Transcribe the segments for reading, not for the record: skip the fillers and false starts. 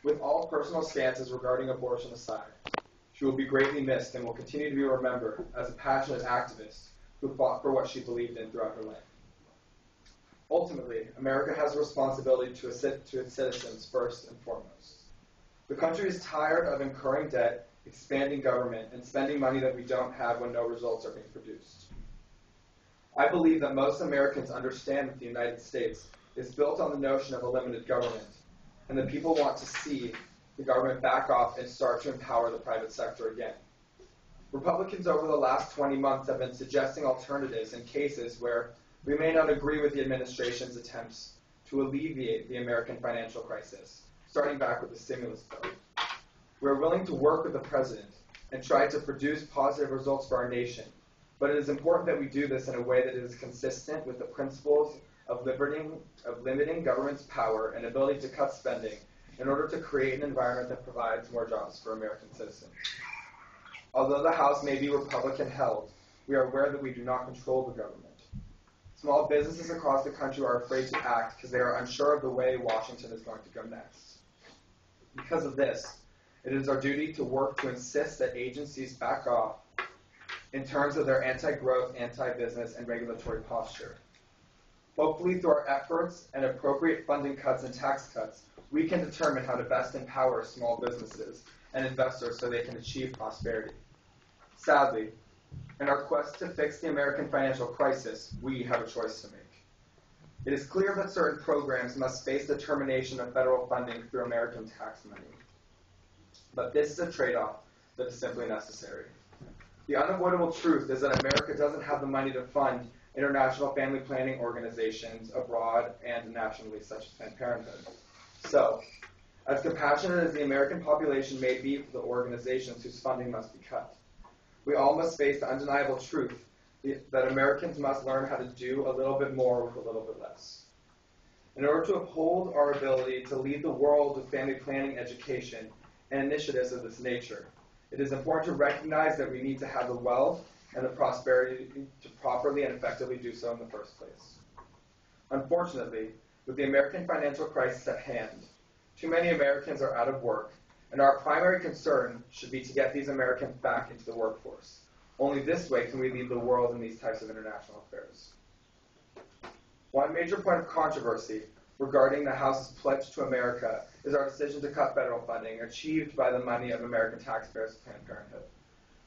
With all personal stances regarding abortion aside, she will be greatly missed and will continue to be remembered as a passionate activist who fought for what she believed in throughout her life. Ultimately, America has a responsibility to its citizens first and foremost. The country is tired of incurring debt, expanding government, and spending money that we don't have when no results are being produced. I believe that most Americans understand that the United States is built on the notion of a limited government, and that people want to see the government back off and start to empower the private sector again. Republicans over the last 20 months have been suggesting alternatives in cases where we may not agree with the administration's attempts to alleviate the American financial crisis, starting back with the stimulus bill. We're willing to work with the president and try to produce positive results for our nation, but it is important that we do this in a way that is consistent with the principles of limiting government's power and ability to cut spending in order to create an environment that provides more jobs for American citizens. Although the House may be Republican-held, we are aware that we do not control the government. Small businesses across the country are afraid to act because they are unsure of the way Washington is going to go next. Because of this, it is our duty to work to insist that agencies back off in terms of their anti-growth, anti-business, and regulatory posture. Hopefully, through our efforts and appropriate funding cuts and tax cuts, we can determine how to best empower small businesses and investors so they can achieve prosperity. Sadly, in our quest to fix the American financial crisis, we have a choice to make. It is clear that certain programs must face the termination of federal funding through American tax money. But this is a trade-off that is simply necessary. The unavoidable truth is that America doesn't have the money to fund international family planning organizations abroad and nationally, such as Planned Parenthood. So, as compassionate as the American population may be for the organizations whose funding must be cut, we all must face the undeniable truth that Americans must learn how to do a little bit more with a little bit less. In order to uphold our ability to lead the world with family planning education and initiatives of this nature, it is important to recognize that we need to have the wealth and the prosperity to properly and effectively do so in the first place. Unfortunately, with the American financial crisis at hand, too many Americans are out of work, and our primary concern should be to get these Americans back into the workforce. Only this way can we lead the world in these types of international affairs. One major point of controversy regarding the House's pledge to America is our decision to cut federal funding achieved by the money of American taxpayers to Planned Parenthood.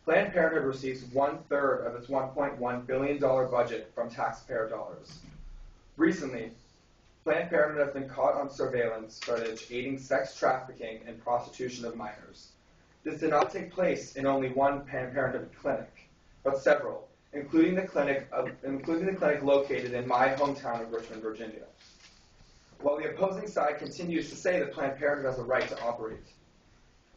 Planned Parenthood receives 1/3 of its $1.1 billion budget from taxpayer dollars. Recently, Planned Parenthood has been caught on surveillance footage aiding sex trafficking and prostitution of minors. This did not take place in only one Planned Parenthood clinic, but several, including the clinic located in my hometown of Richmond, Virginia. While the opposing side continues to say that Planned Parenthood has a right to operate,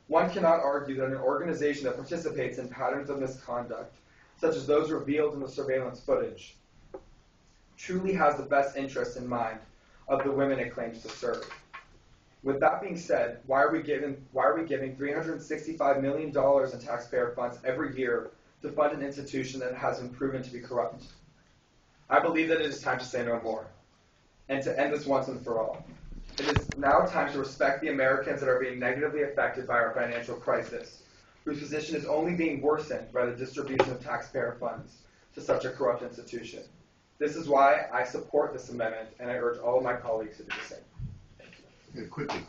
one cannot argue that an organization that participates in patterns of misconduct, such as those revealed in the surveillance footage, truly has the best interests in mind of the women it claims to serve. With that being said, why are we giving $365 million in taxpayer funds every year to fund an institution that has been proven to be corrupt? I believe that it is time to say no more, and to end this once and for all. It is now time to respect the Americans that are being negatively affected by our financial crisis, whose position is only being worsened by the distribution of taxpayer funds to such a corrupt institution. This is why I support this amendment, and I urge all of my colleagues to do the same. Quickly.